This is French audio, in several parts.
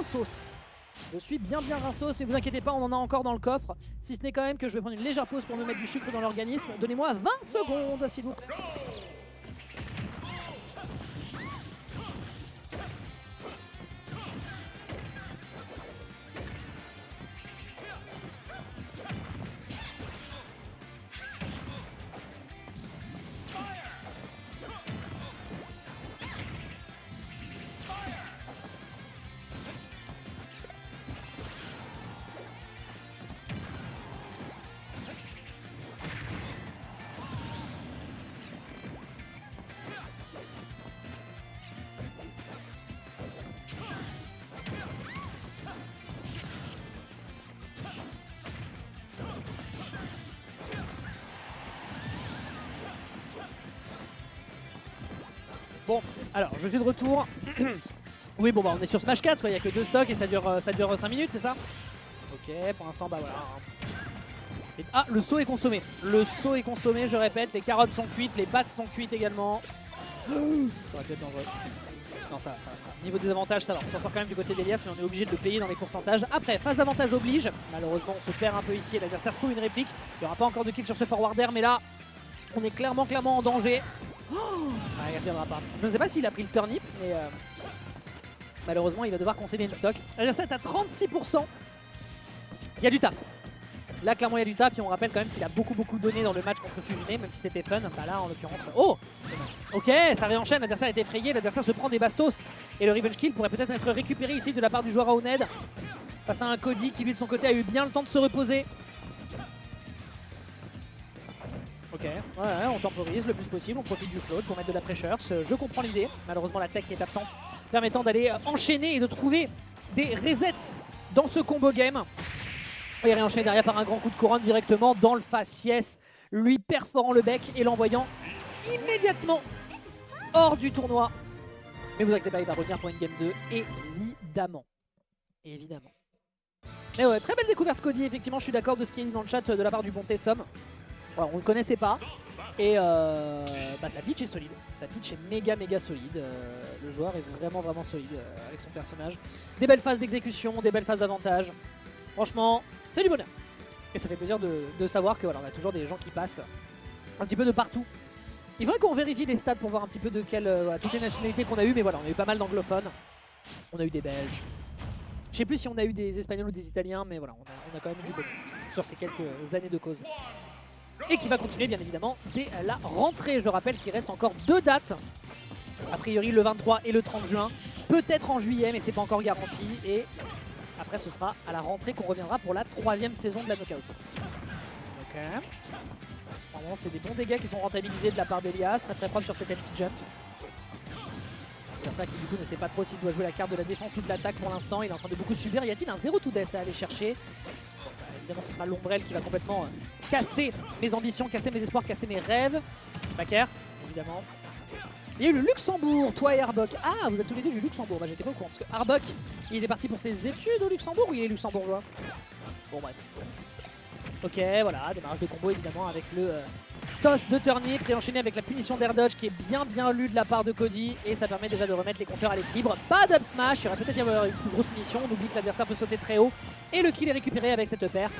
bien sauce. Je suis bien rinços, mais vous inquiétez pas, on en a encore dans le coffre. Si ce n'est quand même que je vais prendre une légère pause pour me mettre du sucre dans l'organisme. Donnez-moi 20 secondes, s'il vous plaît. Bon, alors je suis de retour. Oui, bon, bah on est sur Smash 4, il n'y a que 2 stocks et ça dure 5 minutes, c'est ça? Ok, pour l'instant, bah voilà. Et, ah, le saut est consommé. Le saut est consommé, je répète. Les carottes sont cuites, les pâtes sont cuites également. Ça aurait pu être dangereux. Non, ça. Niveau des avantages, ça va. On s'en sort quand même du côté d'Elias, mais on est obligé de le payer dans les pourcentages. Après, phase d'avantage oblige. Malheureusement, on se perd un peu ici et l'adversaire trouve une réplique. Il n'y aura pas encore de kill sur ce forwarder, mais là, on est clairement en danger. Oh, il ne reviendra pas. Je ne sais pas s'il a pris le turnip, mais malheureusement, il va devoir concéder une stock. L'adversaire est à 36%. Il y a du taf. Là, clairement, il y a du taf. Et on rappelle quand même qu'il a beaucoup donné dans le match contre Sujune, même si c'était fun. Bah là, en l'occurrence... Oh, ok, ça réenchaîne. L'adversaire est effrayé. L'adversaire se prend des bastos. Et le revenge kill pourrait peut-être être récupéré ici de la part du joueur à Oned. Face à un Cody qui, lui, de son côté, a eu bien le temps de se reposer. Ok, ouais, on temporise le plus possible, on profite du float pour mettre de la pressure. Je comprends l'idée. Malheureusement, la tech qui est absente, permettant d'aller enchaîner et de trouver des resets dans ce combo game. Et réenchaîner derrière par un grand coup de couronne directement dans le faciès, lui perforant le bec et l'envoyant immédiatement hors du tournoi. Mais vous inquiétez pas, il va revenir pour une game 2, évidemment. Évidemment. Mais ouais, très belle découverte Cody, effectivement, je suis d'accord de ce qui est dit dans le chat de la part du bon Tessom. Alors, on ne le connaissait pas et sa pitch est solide, sa pitch est méga solide, le joueur est vraiment solide avec son personnage. Des belles phases d'exécution, des belles phases d'avantage, franchement c'est du bonheur. Et ça fait plaisir de savoir que voilà, on a toujours des gens qui passent un petit peu de partout. Il faudrait qu'on vérifie les stats pour voir un petit peu de toutes les nationalités qu'on a eu, mais voilà, on a eu pas mal d'anglophones, on a eu des Belges. Je sais plus si on a eu des Espagnols ou des Italiens, mais voilà, on a quand même eu du bonheur sur ces quelques années de cause. Et qui va continuer bien évidemment dès la rentrée. Je le rappelle qu'il reste encore 2 dates. A priori le 23 et le 30 juin. Peut-être en juillet mais c'est pas encore garanti. Et après ce sera à la rentrée qu'on reviendra pour la 3e saison de la Knockout. Ok. Vraiment c'est des bons dégâts qui sont rentabilisés de la part d'Elias. Très propre sur cette empty jump. C'est ça qui du coup ne sait pas trop s'il doit jouer la carte de la défense ou de l'attaque pour l'instant. Il est en train de beaucoup subir. Y a-t-il un 0 to death à aller chercher? Évidemment, ce sera l'ombrelle qui va complètement casser mes ambitions, casser mes espoirs, casser mes rêves. Backer, évidemment. Il y a eu le Luxembourg, toi et Arbok. Ah, vous êtes tous les deux du Luxembourg. Bah, j'étais pas au courant. Parce que Arbok, il est parti pour ses études au Luxembourg ou il est luxembourgeois? Bon, bref. Ok, voilà, démarrage de combo évidemment avec le toss de turnip, préenchaîné avec la punition d'air dodge qui est bien lue de la part de Cody. Et ça permet déjà de remettre les compteurs à l'équilibre. Pas d'up smash, il y aurait peut-être une plus grosse punition. On oublie que l'adversaire peut sauter très haut. Et le kill est récupéré avec cette paire.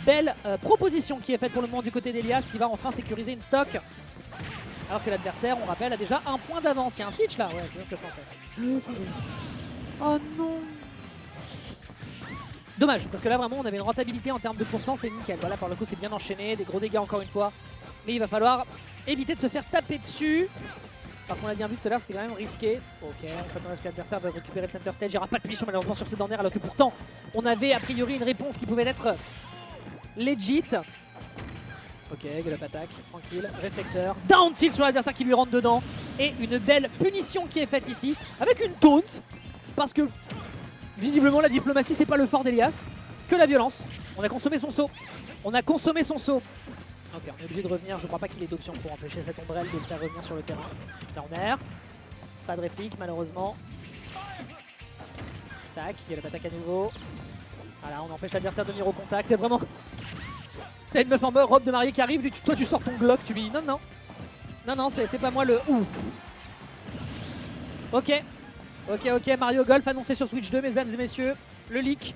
Belle proposition qui est faite pour le moment du côté d'Elias qui va enfin sécuriser une stock. Alors que l'adversaire, on rappelle, a déjà un point d'avance. Il y a un Stitch là, ouais, c'est ce que je pensais. Oh non! Dommage, parce que là vraiment on avait une rentabilité en termes de pourcent, c'est nickel. Voilà, par le coup c'est bien enchaîné, des gros dégâts encore une fois. Mais il va falloir éviter de se faire taper dessus. Parce qu'on a bien vu tout à l'heure, c'était quand même risqué. Ok, on s'attendait à ce que l'adversaire va récupérer le center stage. Il n'y aura pas de punition malheureusement sur ce dernier, alors que pourtant on avait a priori une réponse qui pouvait être legit. Ok, Gallop attaque, tranquille, réflecteur. Down tilt sur l'adversaire qui lui rentre dedans. Et une belle punition qui est faite ici, avec une taunt. Parce que visiblement la diplomatie c'est pas le fort d'Elias, que la violence. On a consommé son saut. On a consommé son saut. Ok, on est obligé de revenir. Je crois pas qu'il ait d'option pour empêcher cette ombrelle de le faire revenir sur le terrain. Corner. Pas de réplique malheureusement. Tac, il y a l'attaque à nouveau. Voilà, on empêche l'adversaire de venir au contact. Et vraiment, t'as une meuf en robe de mariée qui arrive, toi tu sors ton Glock, tu lui dis non, c'est pas moi le ouf. Ok. Ok, Mario Golf annoncé sur Switch 2, mesdames et messieurs. Le leak.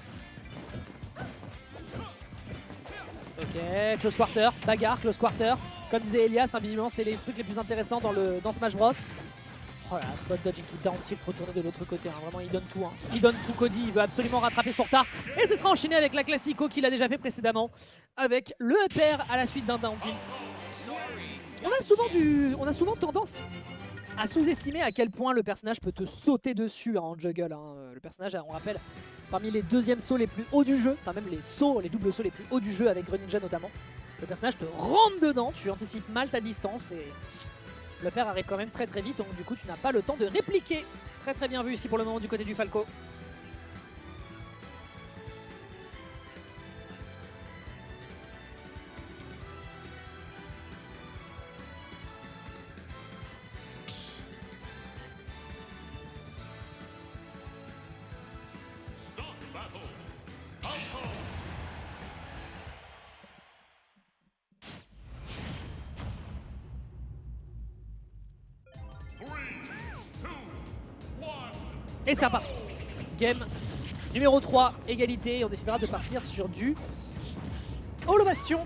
Ok, close quarter, bagarre, close quarter. Comme disait Elias, visiblement c'est les trucs les plus intéressants dans Smash Bros. Oh là, spot dodging tout down tilt, retourner de l'autre côté. Vraiment, il donne tout. Il donne tout, Cody. Il veut absolument rattraper son retard. Et ce sera enchaîné avec la Classico qu'il a déjà fait précédemment. Avec le upper à la suite d'un down tilt. On a souvent tendance à sous-estimer à quel point le personnage peut te sauter dessus en juggle. Le personnage, on rappelle, parmi les deuxièmes sauts les plus hauts du jeu, enfin même les doubles sauts les plus hauts du jeu avec Greninja notamment. Le personnage te rentre dedans, tu anticipes mal ta distance et le père arrive quand même très vite, donc du coup tu n'as pas le temps de répliquer. Très bien vu ici pour le moment du côté du Falco. Et c'est reparti. Game numéro 3, égalité. Et on décidera de partir sur du Holo Bastion.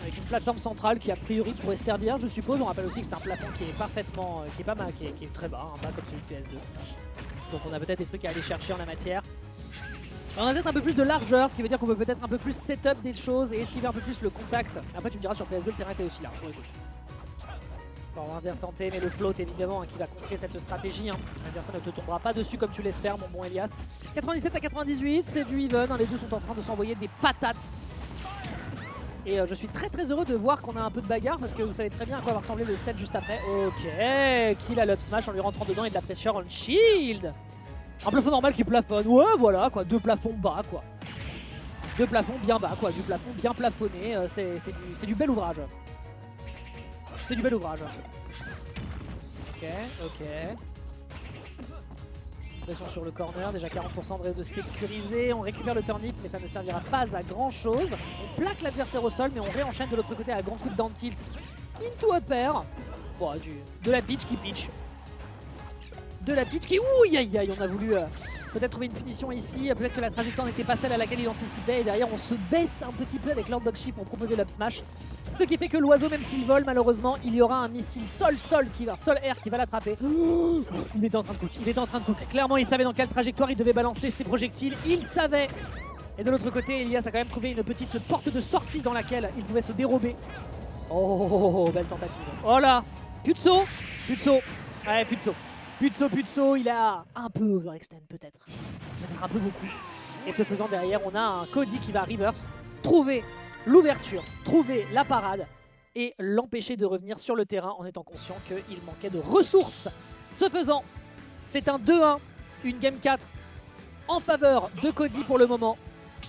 Avec une plateforme centrale qui a priori pourrait servir, je suppose. On rappelle aussi que c'est un plafond qui est parfaitement, qui est très bas, bas comme celui de PS2. Donc on a peut-être des trucs à aller chercher en la matière. On a peut-être un peu plus de largeur, ce qui veut dire qu'on peut peut-être un peu plus setup des choses et esquiver un peu plus le contact. Après tu me diras sur PS2 le terrain était aussi large. On va bien tenter, mais le float évidemment qui va contrer cette stratégie. L'adversaire ne te tombera pas dessus comme tu l'espères, mon bon Elias. 97 à 98, c'est du even. Les deux sont en train de s'envoyer des patates. Et je suis très heureux de voir qu'on a un peu de bagarre parce que vous savez très bien à quoi va ressembler le set juste après. Ok, kill à l'up smash en lui rentrant dedans et de la pression on shield. Un plafond normal qui plafonne. Ouais, voilà quoi, deux plafonds bas quoi. Deux plafonds bien bas quoi, du plafond bien plafonné. C'est du bel ouvrage. C'est du bel ouvrage. Ok. Pression sur le corner, déjà 40% de sécurisé. On récupère le turnip, mais ça ne servira pas à grand chose. On plaque l'adversaire au sol, mais on réenchaîne de l'autre côté à grand coup de down tilt. Into upper. Bon, de la pitch qui pitch. De la pitch qui... Ouh, aïe, on a voulu peut-être trouver une punition ici. Peut-être que la trajectoire n'était pas celle à laquelle il anticipait. Et derrière, on se baisse un petit peu avec Lord Dogship pour proposer l'up smash. Ce qui fait que l'oiseau, même s'il vole, malheureusement, il y aura un missile sol-air qui va l'attraper. Il était en train de cook. Clairement, il savait dans quelle trajectoire il devait balancer ses projectiles. Il savait. Et de l'autre côté, Elias a quand même trouvé une petite porte de sortie dans laquelle il pouvait se dérober. Oh, belle tentative. Oh là, plus de saut. Ouais, plus de saut. Il a un peu overextend peut-être. Un peu beaucoup. Et ce faisant, derrière, on a un Cody qui va reverse, trouver l'ouverture, trouver la parade et l'empêcher de revenir sur le terrain en étant conscient qu'il manquait de ressources. Ce faisant, c'est un 2-1, une Game 4 en faveur de Cody pour le moment.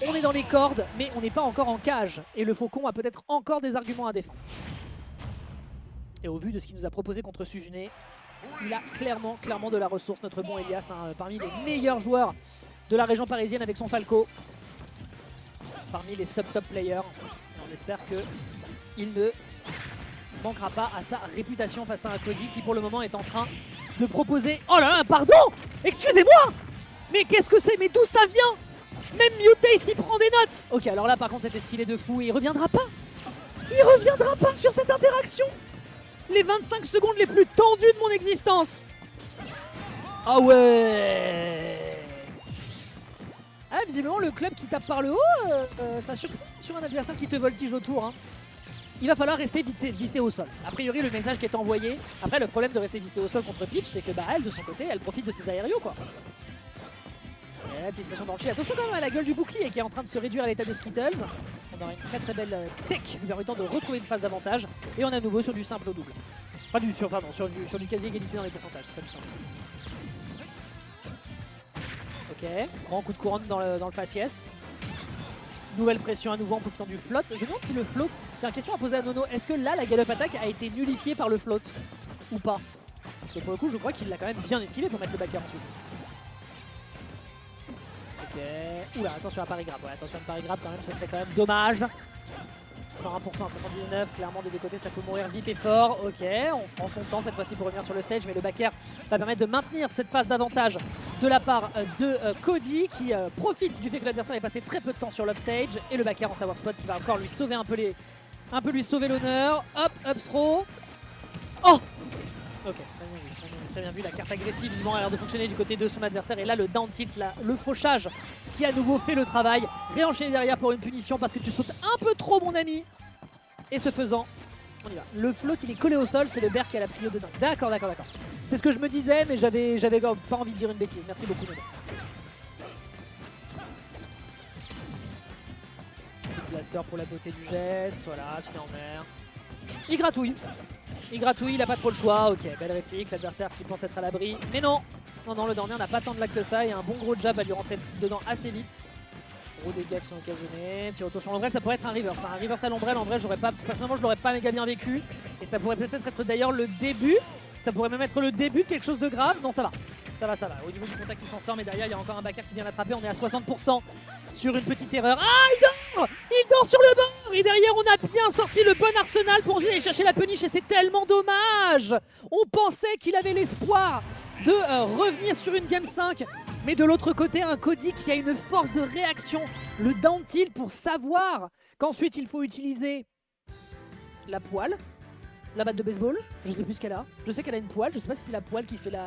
On est dans les cordes, mais on n'est pas encore en cage. Et le Faucon a peut-être encore des arguments à défendre. Et au vu de ce qu'il nous a proposé contre Suzune, il a clairement de la ressource, notre bon Elias, parmi les meilleurs joueurs de la région parisienne avec son Falco. Parmi les sub-top players. Et on espère qu'il ne manquera pas à sa réputation face à un Cody qui pour le moment est en train de proposer... Oh là là, pardon! Excusez-moi! Mais qu'est-ce que c'est? Mais d'où ça vient? Même Mutay s'y prend des notes! Ok, alors là par contre c'était stylé de fou et il reviendra pas! Il reviendra pas sur cette interaction! Les 25 secondes les plus tendues de mon existence! Ah ouais! Ah, visiblement le club qui tape par le haut, ça surprend sur un adversaire qui te voltige autour. Il va falloir rester vissé au sol. A priori le message qui est envoyé. Après le problème de rester vissé au sol contre Peach, c'est que elle de son côté elle profite de ses aérios quoi. Et la petite pression dans le chien. Attention quand même à la gueule du bouclier qui est en train de se réduire à l'état de Skittles. On aura une très belle tech lui permettant de retrouver une phase d'avantage. Et on est à nouveau sur du simple au double. Pas du sur du quasi égalité dans les pourcentages, c'est pas du simple. Ok, grand coup de couronne dans le faciès. Nouvelle pression à nouveau en profitant du float. Je me demande si le float... Tiens, question à poser à Nono. Est-ce que là, la gallop attack a été nullifiée par le float ou pas? Parce que pour le coup, je crois qu'il l'a quand même bien esquivé pour mettre le backer ensuite. Ok. Oula, attention à Paris Grab. Ouais, attention à Paris Grab quand même, ce serait quand même dommage. 101% à 79, clairement des deux côtés ça peut mourir vite et fort. Ok, on prend son temps cette fois-ci pour revenir sur le stage, mais le back air va permettre de maintenir cette phase d'avantage de la part de Cody qui profite du fait que l'adversaire est passé très peu de temps sur l'upstage, et le back air en savoir spot qui va encore lui sauver un peu lui sauver l'honneur. Hop, up throw. Oh! Ok, très bien vu, la carte agressive vivement a l'air de fonctionner du côté de son adversaire, et là le down tilt, le fauchage qui à nouveau fait le travail, réenchaîner derrière pour une punition parce que tu sautes un peu trop mon ami, et ce faisant, on y va. Le float il est collé au sol, c'est le bear qui a la prio de dingue. D'accord. C'est ce que je me disais, mais j'avais pas envie de dire une bêtise, merci beaucoup Nono. Blaster pour la beauté du geste, voilà, tu es en mer. Il gratouille, il a pas trop le choix, ok, belle réplique, l'adversaire qui pense être à l'abri, mais non, le dernier n'a pas tant de lag que ça, et un bon gros jab va lui rentrer dedans assez vite. Gros dégâts qui sont occasionnés, petit retour sur l'ombrelle, ça pourrait être un reverse, un reverse à l'ombrelle, en vrai personnellement je l'aurais pas méga bien vécu, et ça pourrait peut-être être d'ailleurs le début, ça pourrait même être le début de quelque chose de grave, non ça va. Au niveau du contact il s'en sort, mais derrière il y a encore un backer qui vient l'attraper, on est à 60% sur une petite erreur. Ah, il dort sur le bord, et derrière on a bien sorti le bon arsenal pour aller chercher la punish, et c'est tellement dommage. On pensait qu'il avait l'espoir de revenir sur une game 5, mais de l'autre côté un Cody qui a une force de réaction, le down tilt pour savoir qu'ensuite il faut utiliser la poêle. La batte de baseball, je sais plus ce qu'elle a. Je sais qu'elle a une poêle, je sais pas si c'est la poêle qui fait la